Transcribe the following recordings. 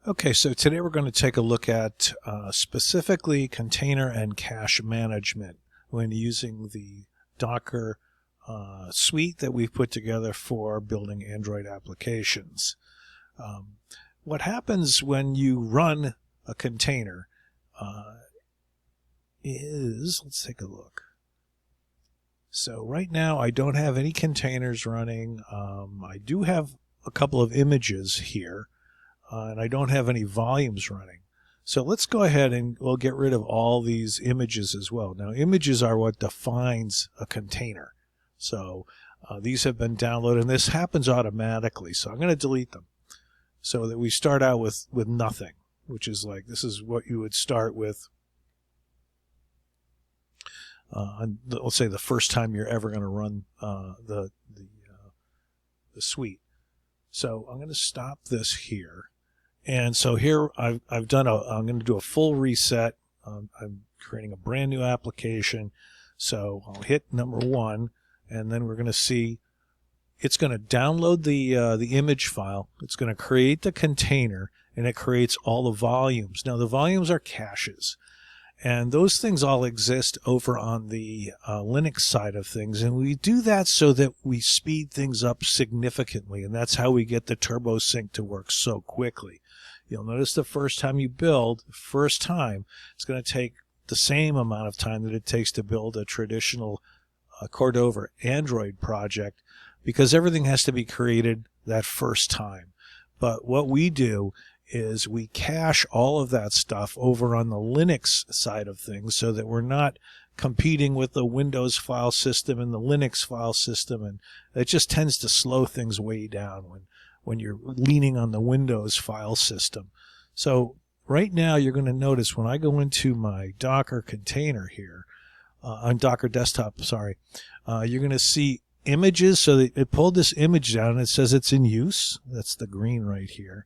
Okay, so today we're going to take a look at specifically container and cache management when using the Docker suite that we've put together for building Android applications. What happens when you run a container is, let's take a look. So right now I don't have any containers running. I do have a couple of images here. And I don't have any volumes running. So let's go ahead and we'll get rid of all these images as well. Now, images are what defines a container. So these have been downloaded, and this happens automatically. So I'm going to delete them so that we start out with nothing, which is like this is what you would start with. Let's say the first time you're ever going to run the suite. So I'm going to stop this here. And so here I'm going to do a full reset. I'm creating a brand new application. So I'll hit number 1, and then we're going to see it's going to download the image file. It's going to create the container, and it creates all the volumes. Now the volumes are caches, and those things all exist over on the Linux side of things. And we do that so that we speed things up significantly, and that's how we get the turbo sync to work so quickly. You'll notice the first time you build, it's going to take the same amount of time that it takes to build a traditional Cordova Android project, because everything has to be created that first time. But what we do is we cache all of that stuff over on the Linux side of things so that we're not competing with the Windows file system and the Linux file system, and it just tends to slow things way down when you're leaning on the Windows file system. So right now you're going to notice when I go into my Docker container here, on Docker desktop, sorry, you're going to see images. So it pulled this image down and it says it's in use. That's the green right here.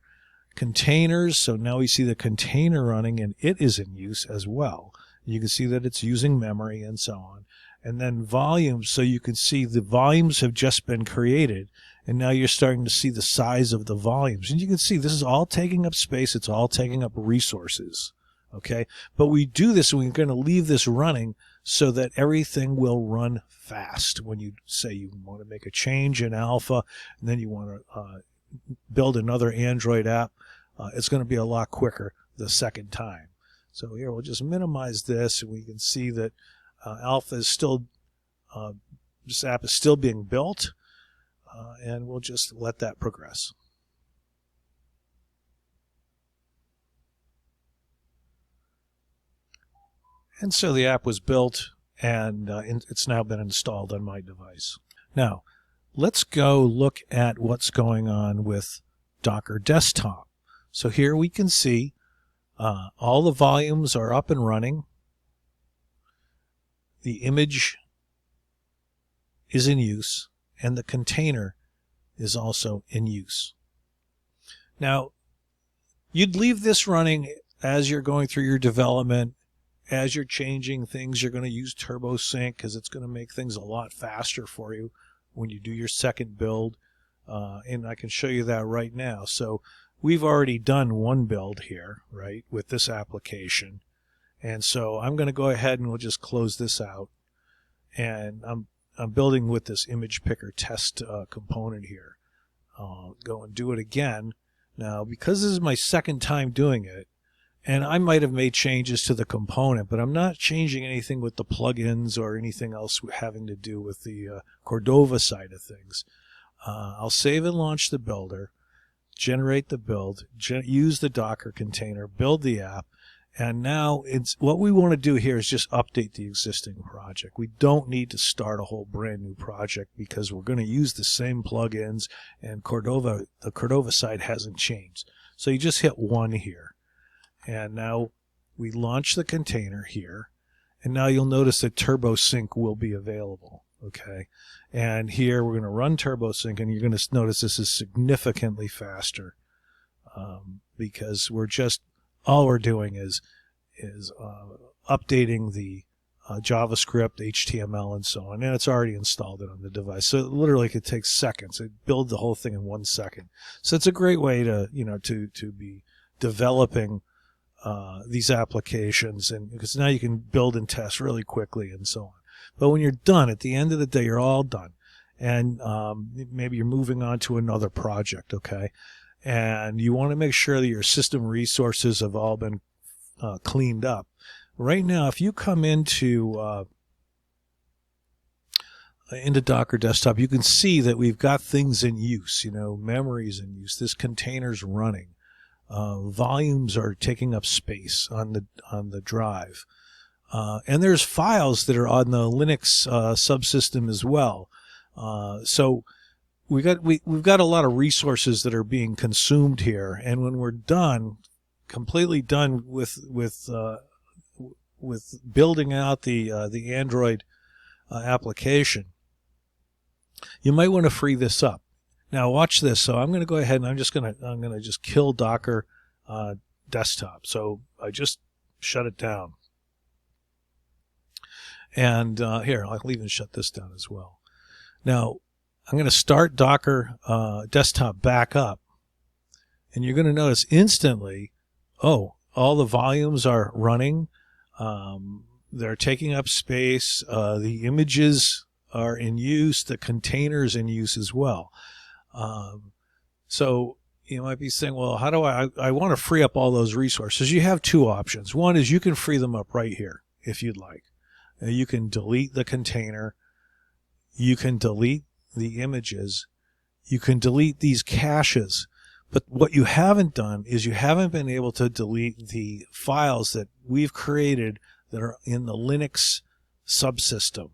Containers, so now we see the container running and it is in use as well. You can see that it's using memory and so on. And then volumes, so you can see the volumes have just been created, and now you're starting to see the size of the volumes. And you can see this is all taking up space, it's all taking up resources. Okay, but we do this, and we're going to leave this running so that everything will run fast. When you say you want to make a change in alpha, and then you want to build another Android app, it's going to be a lot quicker the second time. So here we'll just minimize this, and we can see that alpha is still, this app is still being built, and we'll just let that progress. And so the app was built, and it's now been installed on my device. Now, let's go look at what's going on with Docker Desktop. So here we can see all the volumes are up and running. The image is in use, and the container is also in use. Now, you'd leave this running as you're going through your development. As you're changing things, you're going to use Turbo Sync because it's going to make things a lot faster for you when you do your second build. And I can show you that right now. So we've already done one build here, right, with this application. And so I'm going to go ahead and we'll just close this out. And I'm building with this image picker test component here. I'll go and do it again. Now, because this is my second time doing it, and I might have made changes to the component, but I'm not changing anything with the plugins or anything else having to do with the Cordova side of things. I'll save and launch the builder, generate the build, use the Docker container, build the app, and now what we want to do here is just update the existing project. We don't need to start a whole brand new project because we're going to use the same plugins, and the Cordova side hasn't changed. So you just hit 1 here. And now we launch the container here, and now you'll notice that Turbo Sync will be available. Okay, and here we're going to run Turbo Sync, and you're going to notice this is significantly faster because all we're doing is updating the JavaScript, HTML, and so on, and it's already installed on the device. So it literally could take seconds. It builds the whole thing in 1 second. So it's a great way to to be developing these applications, and because now you can build and test really quickly and so on. But when you're done, at the end of the day, you're all done. And maybe you're moving on to another project, okay? And you want to make sure that your system resources have all been cleaned up. Right now, if you come into Docker Desktop, you can see that we've got things in use, memories in use. This container's running. Volumes are taking up space on the drive. And there's files that are on the Linux subsystem as well. So we've got a lot of resources that are being consumed here. And when we're done, completely done with building out the Android application, you might want to free this up. Now watch this. So I'm going to go ahead and I'm going to just kill Docker Desktop. So I just shut it down. And here, I'll even shut this down as well. Now I'm going to start Docker Desktop back up, and you're going to notice instantly, all the volumes are running. They're taking up space. The images are in use. The container's in use as well. So you might be saying, well, how do I want to free up all those resources? You have two options. One is you can free them up right here if you'd like. You can delete the container. You can delete the images. You can delete these caches. But what you haven't done is you haven't been able to delete the files that we've created that are in the Linux subsystem.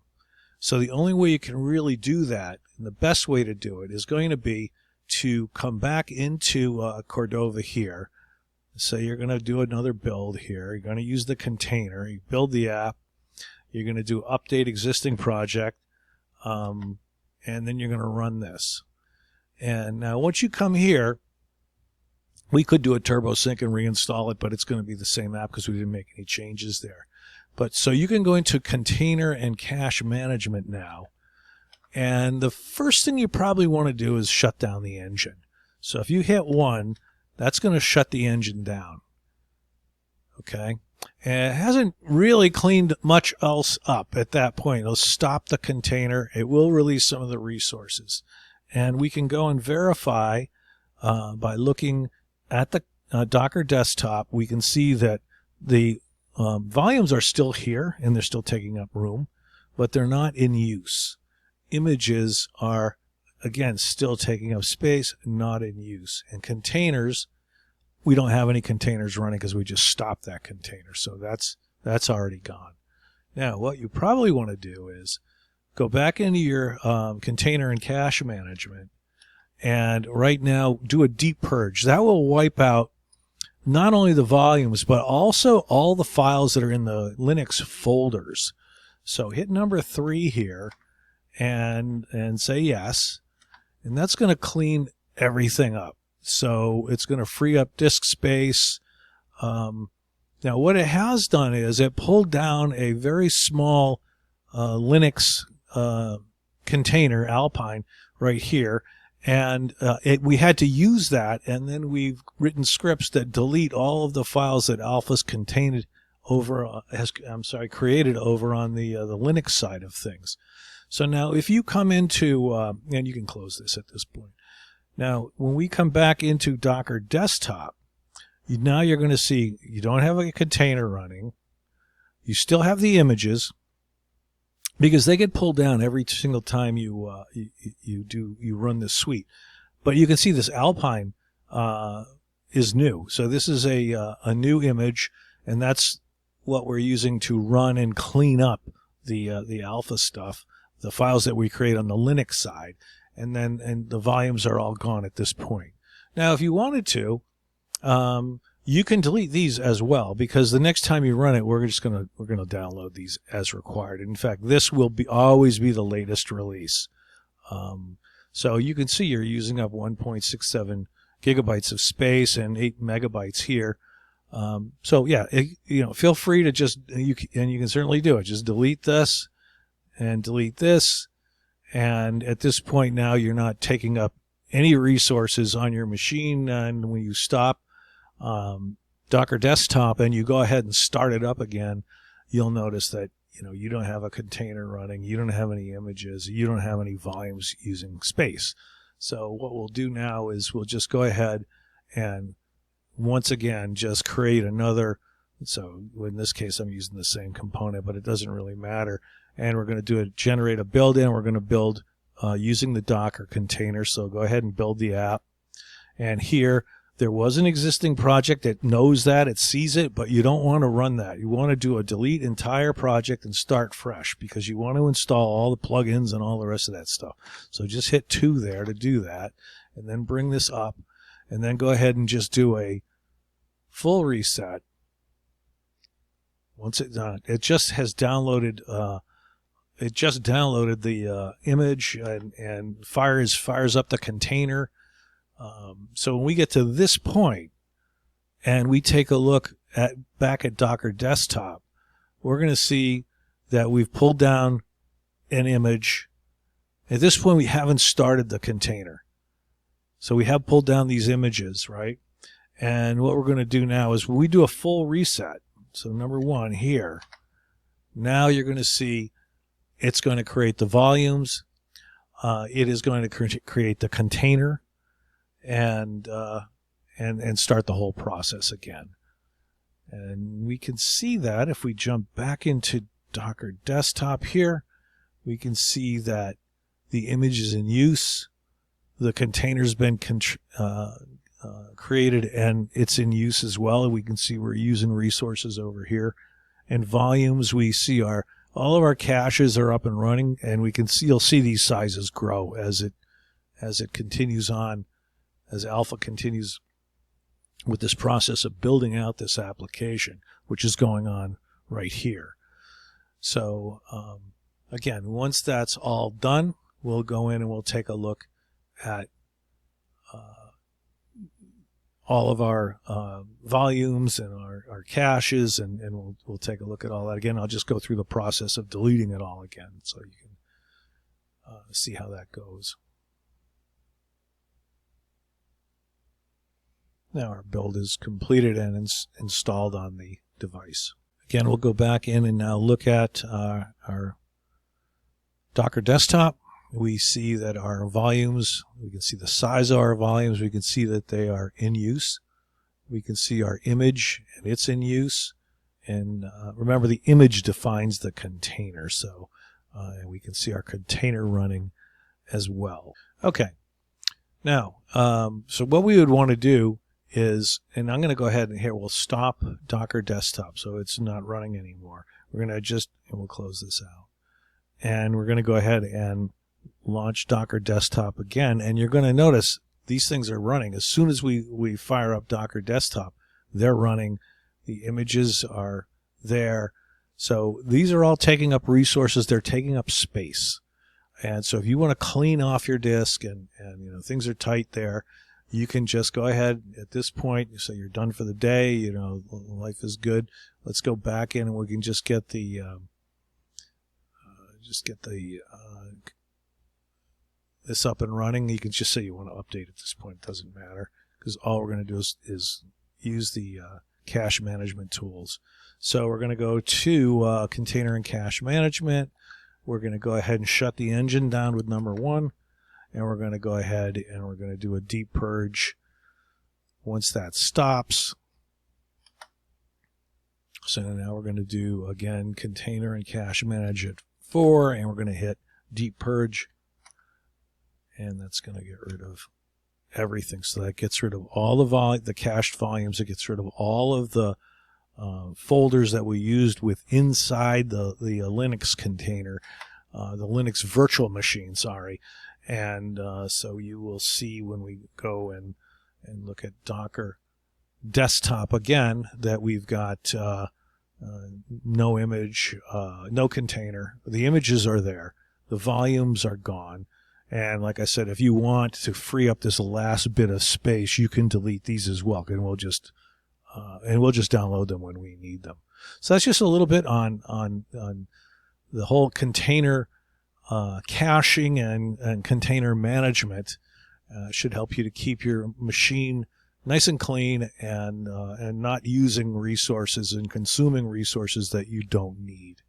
So the only way you can really do that, and the best way to do it, is going to be to come back into Cordova here. So you're going to do another build here. You're going to use the container. You build the app. You're going to do update existing project. And then you're going to run this. And now once you come here, we could do a turbo sync and reinstall it, but it's going to be the same app because we didn't make any changes there. But so you can go into container and cache management now. And the first thing you probably want to do is shut down the engine. So if you hit 1, that's going to shut the engine down. Okay? And it hasn't really cleaned much else up at that point. It'll stop the container. It will release some of the resources. And we can go and verify by looking at the Docker Desktop. We can see that the volumes are still here and they're still taking up room, but they're not in use. Images are, again, still taking up space, not in use. And containers, we don't have any containers running because we just stopped that container. So that's already gone. Now, what you probably want to do is go back into your container and cache management, and right now do a deep purge. That will wipe out not only the volumes, but also all the files that are in the Linux folders. So hit number 3 here and say yes, and that's going to clean everything up. So it's going to free up disk space. Now what it has done is it pulled down a very small Linux container, Alpine, right here. And we had to use that, and then we've written scripts that delete all of the files that Alpha's contained over, created over on the Linux side of things. So now if you come into, and you can close this at this point. Now, when we come back into Docker Desktop, now you're going to see you don't have a container running. You still have the images, because they get pulled down every single time you run this suite. But you can see this Alpine is new. So this is a new image, and that's what we're using to run and clean up the Alpha stuff, the files that we create on the Linux side. And the volumes are all gone at this point. Now, if you wanted to, you can delete these as well, because the next time you run it, we're gonna download these as required. In fact, this will always be the latest release. So you can see you're using up 1.67 gigabytes of space and 8 megabytes here. So yeah, feel free to you can certainly do it. Just delete this and delete this. And at this point now, you're not taking up any resources on your machine. And when you stop, Docker Desktop and you go ahead and start it up again, you'll notice that you don't have a container running, you don't have any images, you don't have any volumes using space. So what we'll do now is we'll just go ahead and once again just create another. So in this case I'm using the same component, but it doesn't really matter. And we're going to generate a build-in. We're going to build using the Docker container. So go ahead and build the app. And here there was an existing project that knows that, it sees it, but you don't want to run that. You want to do a delete entire project and start fresh because you want to install all the plugins and all the rest of that stuff. So just hit 2 there to do that, and then bring this up, and then go ahead and just do a full reset. Once it's done, it just has downloaded. It just downloaded the image and fires up the container. So when we get to this point and we take a look back at Docker Desktop, we're going to see that we've pulled down an image. At this point, we haven't started the container. So we have pulled down these images, right? And what we're going to do now is we do a full reset. So number 1 here, now you're going to see it's going to create the volumes. It is going to create the container. And start the whole process again. And we can see that if we jump back into Docker Desktop here, we can see that the image is in use, the container's been created and it's in use as well. And we can see we're using resources over here. And volumes, we see all of our caches are up and running, and you'll see these sizes grow as it continues on. As Alpha continues with this process of building out this application, which is going on right here. So again, once that's all done, we'll go in and we'll take a look at all of our volumes and our caches, and we'll take a look at all that again. I'll just go through the process of deleting it all again so you can see how that goes. Now our build is completed and installed on the device. Again, we'll go back in and now look at our Docker Desktop. We see that our volumes, we can see the size of our volumes, we can see that they are in use. We can see our image and it's in use. And remember, the image defines the container, so we can see our container running as well. Okay, now, so what we would want to do is, and I'm going to go ahead and here we'll stop Docker Desktop so it's not running anymore. We're going to and we'll close this out. And we're going to go ahead and launch Docker Desktop again, and you're going to notice these things are running. As soon as we fire up Docker Desktop, they're running. The images are there. So these are all taking up resources. They're taking up space. And so if you want to clean off your disk and things are tight there, you can just go ahead at this point. So you're done for the day. Life is good. Let's go back in and we can just get the this up and running. You can just say you want to update at this point. It doesn't matter because all we're going to do is use the cache management tools. So we're going to go to container and cache management. We're going to go ahead and shut the engine down with number 1. And we're going to go ahead and we're going to do a deep purge once that stops. So now we're going to do, again, container and cache manage at 4, and we're going to hit deep purge. And that's going to get rid of everything. So that gets rid of all the cached volumes. It gets rid of all of the folders that we used with inside the Linux container, the Linux virtual machine, sorry. And so you will see when we go and look at Docker Desktop again that we've got no image, no container. The images are there. The volumes are gone. And like I said, if you want to free up this last bit of space, you can delete these as well. And we'll just download them when we need them. So that's just a little bit on the whole container caching and container management. Should help you to keep your machine nice and clean, and not using resources and consuming resources that you don't need.